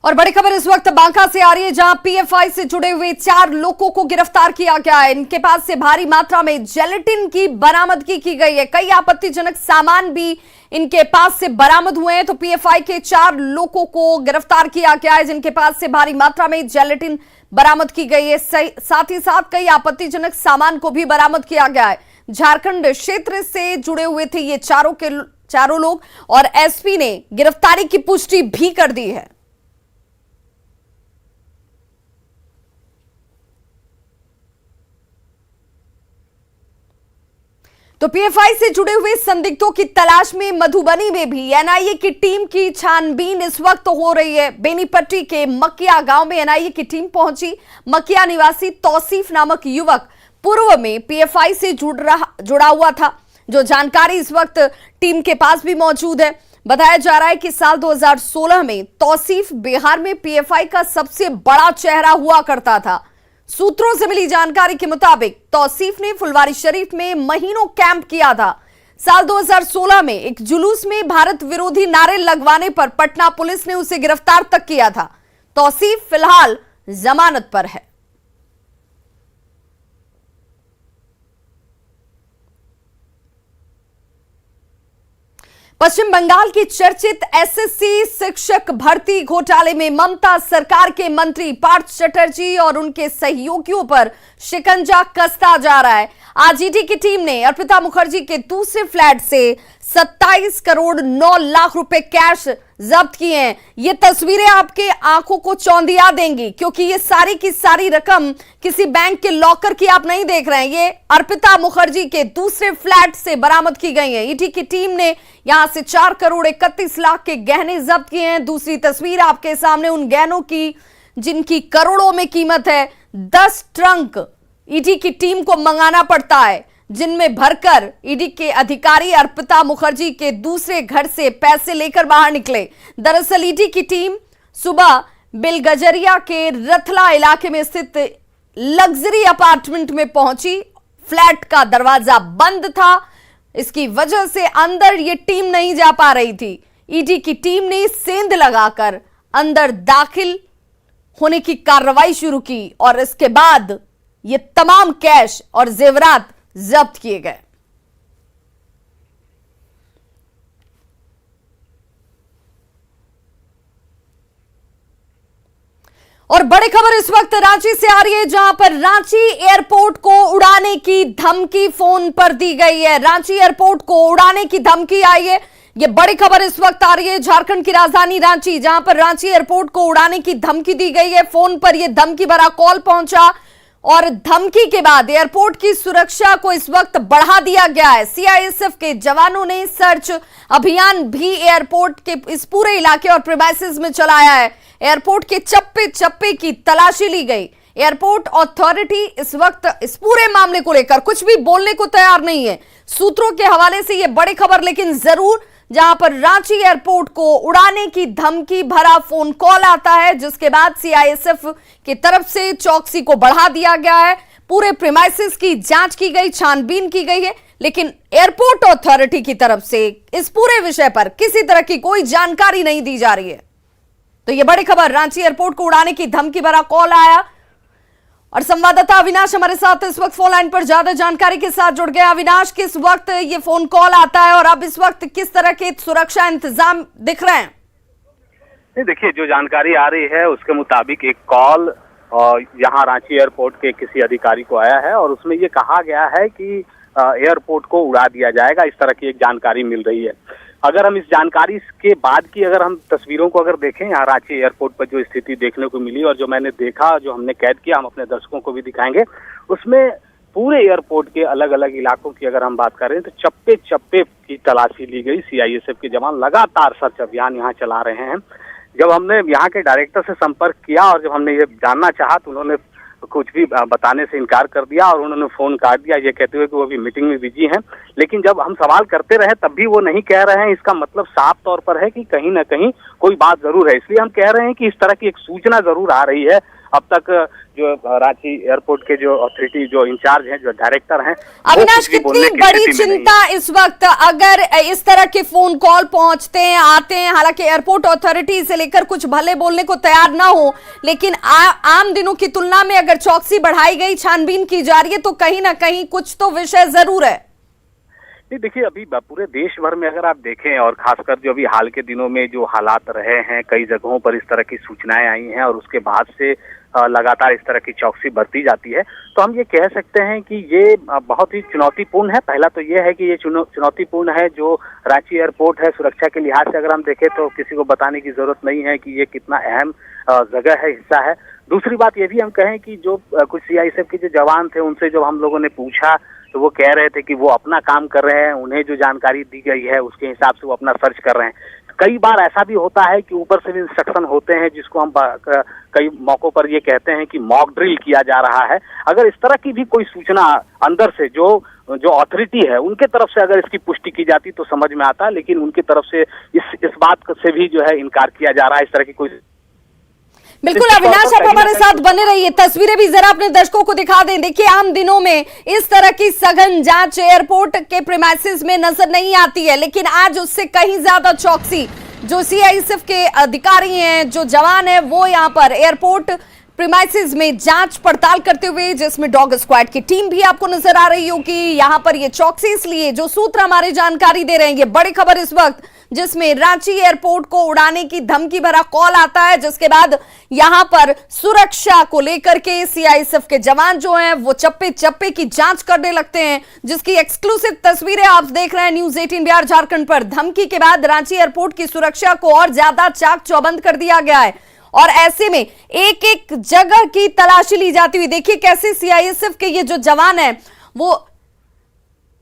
और बड़ी खबर इस वक्त बांका से आ रही है, जहां पीएफआई से जुड़े हुए 4 लोगों को गिरफ्तार किया गया है। इनके पास से भारी मात्रा में जेलेटिन की बरामदगी की गई है। कई आपत्तिजनक सामान भी इनके पास से बरामद हुए हैं। तो पीएफआई के 4 लोगों को गिरफ्तार किया गया है, जिनके पास से भारी मात्रा में जेलेटिन बरामद की गई है। साथ ही साथ कई आपत्तिजनक सामान को भी बरामद किया गया है। झारखंड क्षेत्र से जुड़े हुए थे ये चारों लोग, और एसपी ने गिरफ्तारी की पुष्टि भी कर दी है। तो पीएफआई से जुड़े हुए संदिग्धों की तलाश में मधुबनी में भी एनआईए की टीम की छानबीन इस वक्त हो रही है। बेनीपट्टी के मकिया गांव में एनआईए की टीम पहुंची। मकिया निवासी तौसीफ नामक युवक पूर्व में पीएफआई से जुड़ा हुआ था, जो जानकारी इस वक्त टीम के पास भी मौजूद है। बताया जा रहा है कि साल 2016 में तौसीफ बिहार में पीएफआई का सबसे बड़ा चेहरा हुआ करता था। सूत्रों से मिली जानकारी के मुताबिक तौसीफ ने फुलवारी शरीफ में महीनों कैंप किया था। साल 2016 में एक जुलूस में भारत विरोधी नारे लगवाने पर पटना पुलिस ने उसे गिरफ्तार तक किया था। तौसीफ फिलहाल जमानत पर है। पश्चिम बंगाल की चर्चित एसएससी शिक्षक भर्ती घोटाले में ममता सरकार के मंत्री पार्थ चटर्जी और उनके सहयोगियों पर शिकंजा कसता जा रहा है। आज ईडी की टीम ने अर्पिता मुखर्जी के दूसरे फ्लैट से 27 करोड़ 9 लाख रुपए कैश जब्त किए हैं। ये तस्वीरें आपके आंखों को चौंधिया देंगी, क्योंकि ये सारी की सारी रकम किसी बैंक के लॉकर की आप नहीं देख रहे हैं। ये अर्पिता मुखर्जी के दूसरे फ्लैट से बरामद की गई है। ईडी की टीम ने यहां से 4 करोड़ 31 लाख के गहने जब्त किए हैं। दूसरी तस्वीर आपके सामने उन गहनों की, जिनकी करोड़ों में कीमत है। 10 ट्रंक ईडी की टीम को मंगाना पड़ता है, जिनमें भरकर ईडी के अधिकारी अर्पिता मुखर्जी के दूसरे घर से पैसे लेकर बाहर निकले। दरअसल ईडी की टीम सुबह बिलगजरिया के रथला इलाके में स्थित लग्जरी अपार्टमेंट में पहुंची। फ्लैट का दरवाजा बंद था, इसकी वजह से अंदर ये टीम नहीं जा पा रही थी। ईडी की टीम ने सेंध लगाकर अंदर दाखिल होने की कार्रवाई शुरू की और इसके बाद ये तमाम कैश और जेवरात जब्त किए गए। और बड़ी खबर इस वक्त रांची से आ रही है, जहां पर रांची एयरपोर्ट को उड़ाने की धमकी फोन पर दी गई है। रांची एयरपोर्ट को उड़ाने की धमकी आई है। यह बड़ी खबर इस वक्त आ रही है झारखंड की राजधानी रांची, जहां पर रांची एयरपोर्ट को उड़ाने की धमकी दी गई है। फोन पर यह धमकी भरा कॉल पहुंचा और धमकी के बाद एयरपोर्ट की सुरक्षा को इस वक्त बढ़ा दिया गया है। सीआईएसएफ के जवानों ने सर्च अभियान भी एयरपोर्ट के इस पूरे इलाके और प्रीमाइसेस में चलाया है। एयरपोर्ट के चप्पे चप्पे की तलाशी ली गई। एयरपोर्ट अथॉरिटी इस वक्त इस पूरे मामले को लेकर कुछ भी बोलने को तैयार नहीं है। सूत्रों के हवाले से यह बड़ी खबर, लेकिन जरूर जहां पर रांची एयरपोर्ट को उड़ाने की धमकी भरा फोन कॉल आता है, जिसके बाद सीआईएसएफ की तरफ से चौकसी को बढ़ा दिया गया है। पूरे प्रीमाइसेस की जांच की गई, छानबीन की गई है, लेकिन एयरपोर्ट अथॉरिटी की तरफ से इस पूरे विषय पर किसी तरह की कोई जानकारी नहीं दी जा रही है। तो यह बड़ी खबर, रांची एयरपोर्ट को उड़ाने की धमकी भरा कॉल आया। और संवाददाता अविनाश हमारे साथ इस वक्त फोन लाइन पर ज्यादा जानकारी के साथ जुड़ गया। अविनाश, किस वक्त ये फोन कॉल आता है और अब इस वक्त किस तरह के सुरक्षा इंतजाम दिख रहे हैं? देखिए, जो जानकारी आ रही है उसके मुताबिक एक कॉल यहाँ रांची एयरपोर्ट के किसी अधिकारी को आया है और उसमें ये कहा गया है कि एयरपोर्ट को उड़ा दिया जाएगा। इस तरह की एक जानकारी मिल रही है। अगर हम इस जानकारी के बाद की अगर हम तस्वीरों को अगर देखें, यहाँ रांची एयरपोर्ट पर जो स्थिति देखने को मिली और जो मैंने देखा, जो हमने कैद किया, हम अपने दर्शकों को भी दिखाएंगे। उसमें पूरे एयरपोर्ट के अलग अलग इलाकों की अगर हम बात करें तो चप्पे चप्पे की तलाशी ली गई। सीआईएसएफ के जवान लगातार सर्च अभियान यहाँ चला रहे हैं। जब हमने यहाँ के डायरेक्टर से संपर्क किया और जब हमने ये जानना चाहा तो उन्होंने कुछ भी बताने से इनकार कर दिया और उन्होंने फोन काट दिया, ये कहते हुए कि वो अभी मीटिंग में बिजी हैं। लेकिन जब हम सवाल करते रहे तब भी वो नहीं कह रहे हैं। इसका मतलब साफ तौर पर है कि कहीं ना कहीं कोई बात जरूर है। इसलिए हम कह रहे हैं कि इस तरह की एक सूचना जरूर आ रही है अब तक जो रांची एयरपोर्ट के जो अथॉरिटी जो इंचार्ज हैं, जो डायरेक्टर हैं, अविनाश, कितनी बड़ी चिंता इस वक्त अगर इस तरह के फोन कॉल पहुंचते हैं, आते हैं, हालांकि एयरपोर्ट अथॉरिटी इसे लेकर कुछ भले बोलने को तैयार ना हो, लेकिन आम दिनों की तुलना में अगर चौकसी बढ़ाई गई, छानबीन की जा रही है, तो कहीं ना कहीं कुछ तो विषय जरूर है। देखिए, अभी पूरे देश भर में अगर आप देखें और खासकर जो अभी हाल के दिनों में जो हालात रहे हैं, कई जगहों पर इस तरह की सूचनाएं आई हैं और उसके बाद से लगातार इस तरह की चौकसी बरती जाती है, तो हम ये कह सकते हैं कि ये बहुत ही चुनौतीपूर्ण है। पहला तो ये है कि ये चुनौतीपूर्ण है जो रांची एयरपोर्ट है। सुरक्षा के लिहाज से अगर हम देखें तो किसी को बताने की जरूरत नहीं है कि ये कितना अहम जगह है, हिस्सा है। दूसरी बात ये भी हम कहें कि जो कुछ सीआईएसएफ के जो जवान थे, उनसे जब हम लोगों ने पूछा तो वो कह रहे थे कि वो अपना काम कर रहे हैं, उन्हें जो जानकारी दी गई है उसके हिसाब से वो अपना सर्च कर रहे हैं। कई बार ऐसा भी होता है कि ऊपर से भी इंस्ट्रक्शन होते हैं, जिसको हम कई मौकों पर ये कहते हैं कि मॉक ड्रिल किया जा रहा है। अगर इस तरह की भी कोई सूचना अंदर से जो अथॉरिटी है उनके तरफ से अगर इसकी पुष्टि की जाती तो समझ में आता, लेकिन उनकी तरफ से इस बात से भी जो है इनकार किया जा रहा है। इस तरह की कोई बिल्कुल अविनाश, आप हमारे साथ बने रहिए। तस्वीरें भी जरा अपने दर्शकों को दिखा दें। देखिए, आम दिनों में इस तरह की सघन जांच एयरपोर्ट के प्रीमाइसेस में नजर नहीं आती है, लेकिन आज उससे कहीं ज्यादा चौकसी जो सीआईएसएफ के अधिकारी हैं, जो जवान हैं, वो यहाँ पर एयरपोर्ट प्रीमाइसेस में जांच पड़ताल करते हुए, जिसमें डॉग स्क्वाड की टीम भी आपको नजर आ रही होगी। यहाँ पर ये चौकसी इसलिए, जो सूत्र हमारे जानकारी दे रहे हैं, ये बड़ी खबर इस वक्त, जिसमें रांची एयरपोर्ट को उड़ाने की धमकी भरा कॉल आता है, जिसके बाद यहां पर सुरक्षा को लेकर के सीआईएसएफ के जवान जो हैं वो चप्पे चप्पे की जांच करने लगते हैं, जिसकी एक्सक्लूसिव तस्वीरें आप देख रहे हैं न्यूज 18 बिहार झारखंड पर। धमकी के बाद रांची एयरपोर्ट की सुरक्षा को और ज्यादा चाक चौबंद कर दिया गया है और ऐसे में एक एक जगह की तलाशी ली जाती हुई। देखिए कैसे सीआईएसएफ के ये जो जवान है, वो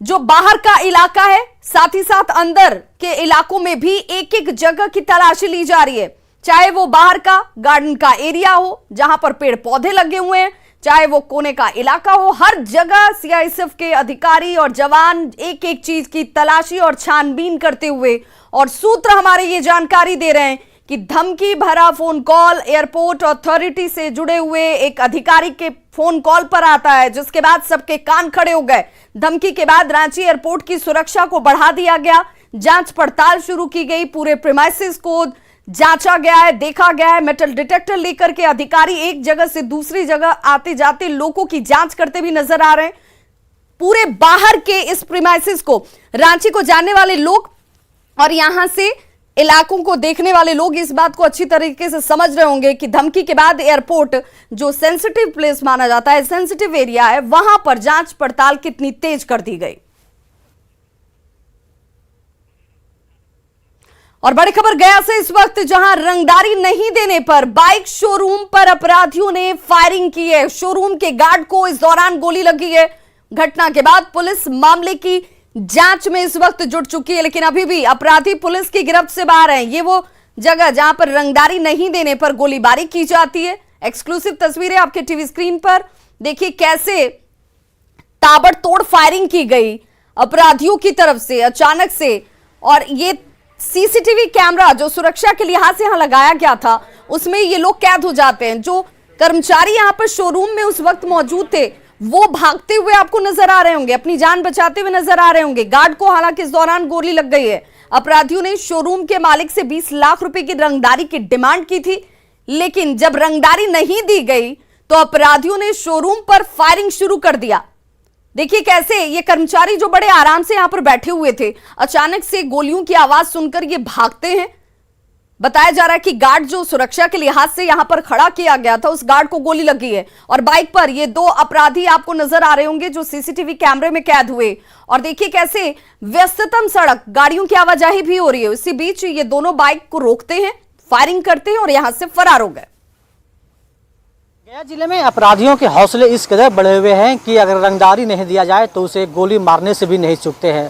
जो बाहर का इलाका है, साथ ही साथ अंदर के इलाकों में भी एक एक जगह की तलाशी ली जा रही है। चाहे वो बाहर का गार्डन का एरिया हो जहां पर पेड़ पौधे लगे हुए हैं, चाहे वो कोने का इलाका हो, हर जगह सीआईएसएफ के अधिकारी और जवान एक एक चीज की तलाशी और छानबीन करते हुए, और सूत्र हमारे ये जानकारी दे रहे हैं कि धमकी भरा फोन कॉल एयरपोर्ट अथॉरिटी से जुड़े हुए एक अधिकारी के फोन कॉल पर आता है, जिसके बाद सबके कान खड़े हो गए। धमकी के बाद रांची एयरपोर्ट की सुरक्षा को बढ़ा दिया गया, जांच पड़ताल शुरू की गई, पूरे प्रीमाइसेस को जांचा गया है, देखा गया है। मेटल डिटेक्टर लेकर के अधिकारी एक जगह से दूसरी जगह आते जाते लोगों की जांच करते भी नजर आ रहे हैं। पूरे बाहर के इस प्रीमाइसेस को, रांची को जानने वाले लोग और यहां से इलाकों को देखने वाले लोग इस बात को अच्छी तरीके से समझ रहे होंगे कि धमकी के बाद एयरपोर्ट जो सेंसिटिव प्लेस माना जाता है, सेंसिटिव एरिया है, वहां पर जांच पड़ताल कितनी तेज कर दी गई। और बड़ी खबर गया से इस वक्त, जहां रंगदारी नहीं देने पर बाइक शोरूम पर अपराधियों ने फायरिंग की है। शोरूम के गार्ड को इस दौरान गोली लगी है। घटना के बाद पुलिस मामले की जांच में इस वक्त जुट चुकी है, लेकिन अभी भी अपराधी पुलिस की गिरफ्त से बाहर हैं। ये वो जगह जहां पर रंगदारी नहीं देने पर गोलीबारी की जाती है। एक्सक्लूसिव तस्वीरें आपके टीवी स्क्रीन पर देखिए, कैसे ताबड़तोड़ फायरिंग की गई अपराधियों की तरफ से अचानक से। और ये सीसीटीवी कैमरा जो सुरक्षा के लिहाज से यहां लगाया गया था, उसमें ये लोग कैद हो जाते हैं। जो कर्मचारी यहां पर शोरूम में उस वक्त मौजूद थे, वो भागते हुए आपको नजर आ रहे होंगे, अपनी जान बचाते हुए नजर आ रहे होंगे। गार्ड को हालांकि इस दौरान गोली लग गई है। अपराधियों ने शोरूम के मालिक से 20 लाख रुपए की रंगदारी की डिमांड की थी, लेकिन जब रंगदारी नहीं दी गई तो अपराधियों ने शोरूम पर फायरिंग शुरू कर दिया। देखिए कैसे ये कर्मचारी जो बड़े आराम से यहां पर बैठे हुए थे, अचानक से गोलियों की आवाज सुनकर ये भागते हैं। बताया जा रहा है कि गार्ड जो सुरक्षा के लिहाज से यहां पर खड़ा किया गया था, उस गार्ड को गोली लगी है। और बाइक पर ये दो अपराधी आपको नजर आ रहे होंगे जो सीसीटीवी कैमरे में कैद हुए। और देखिए कैसे व्यस्ततम सड़क, गाड़ियों की आवाजाही भी हो रही है, इसी बीच ये दोनों बाइक को रोकते हैं, फायरिंग करते हैं और यहां से फरार हो गए। गया जिले में अपराधियों के हौसले इस कदर बढ़े हुए हैं कि अगर रंगदारी नहीं दिया जाए तो उसे गोली मारने से भी नहीं चूकते हैं।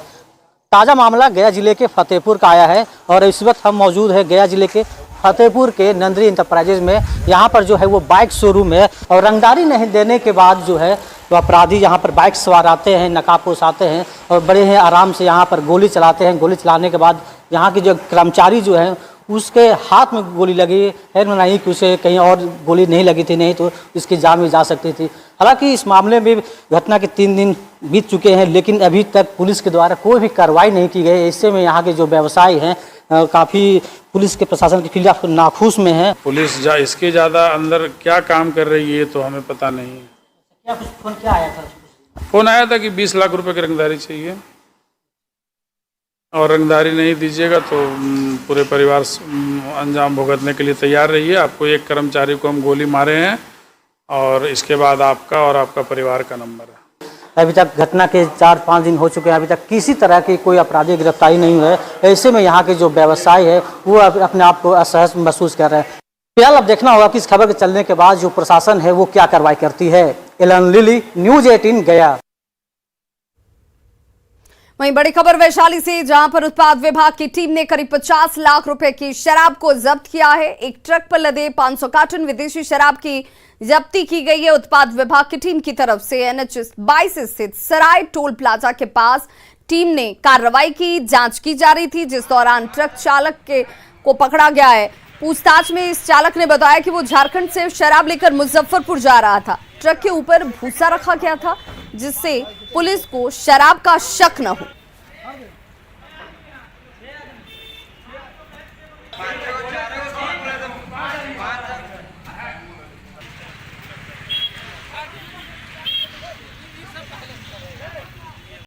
ताज़ा मामला गया जिले के फतेहपुर का आया है और इस वक्त हम मौजूद है गया जिले के फतेहपुर के नंदरी इंटरप्राइजेज में। यहाँ पर जो है वो बाइक शोरूम है और रंगदारी नहीं देने के बाद जो है तो अपराधी यहाँ पर बाइक सवार आते हैं, नकाबपोश आते हैं और बड़े हैं आराम से यहाँ पर गोली चलाते हैं। गोली चलाने के बाद यहाँ के जो कर्मचारी जो हैं उसके हाथ में गोली लगी है, नहीं कि उसे कहीं और गोली नहीं लगी थी, नहीं तो इसकी जान भी जा सकती थी। हालांकि इस मामले में घटना के 3 दिन बीत चुके हैं, लेकिन अभी तक पुलिस के द्वारा कोई भी कार्रवाई नहीं की गई। इससे में यहाँ के जो व्यवसायी हैं काफ़ी पुलिस के प्रशासन के खिलाफ नाखुश में हैं। पुलिस इसके ज़्यादा अंदर क्या काम कर रही है तो हमें पता नहीं है। क्या कुछ फोन क्या आया था? फोन आया था कि 20 लाख रुपए की रंगदारी चाहिए और रंगदारी नहीं दीजिएगा तो पूरे परिवार अंजाम भुगतने के लिए तैयार रहिए। आपको एक कर्मचारी को हम गोली मारे हैं और इसके बाद आपका और आपका परिवार का नंबर है। अभी तक घटना के 4-5 दिन हो चुके हैं, अभी तक किसी तरह की कोई अपराधी गिरफ्तारी नहीं हुई है। ऐसे में यहाँ के जो व्यवसायी है वो अपने आप को असहज महसूस कर रहे हैं। फिलहाल अब देखना होगा कि इस खबर के चलने के बाद जो प्रशासन है वो क्या कार्रवाई करती है। एलन लिली, न्यूज़ 18 गया। वहीं बड़ी खबर वैशाली से, जहां पर उत्पाद विभाग की टीम ने करीब 50 लाख रुपए की शराब को जब्त किया है। एक ट्रक पर लदे 500 कार्टन विदेशी शराब की जब्ती की गई है। उत्पाद विभाग की टीम की तरफ से NH 22 स्थित सराय टोल प्लाजा के पास टीम ने कार्रवाई की। जांच की जा रही थी, जिस दौरान ट्रक चालक को पकड़ा गया है। पूछताछ में इस चालक ने बताया कि वो झारखंड से शराब लेकर मुजफ्फरपुर जा रहा था। ट्रक के ऊपर भूसा रखा गया था, जिससे पुलिस को शराब का शक न हो।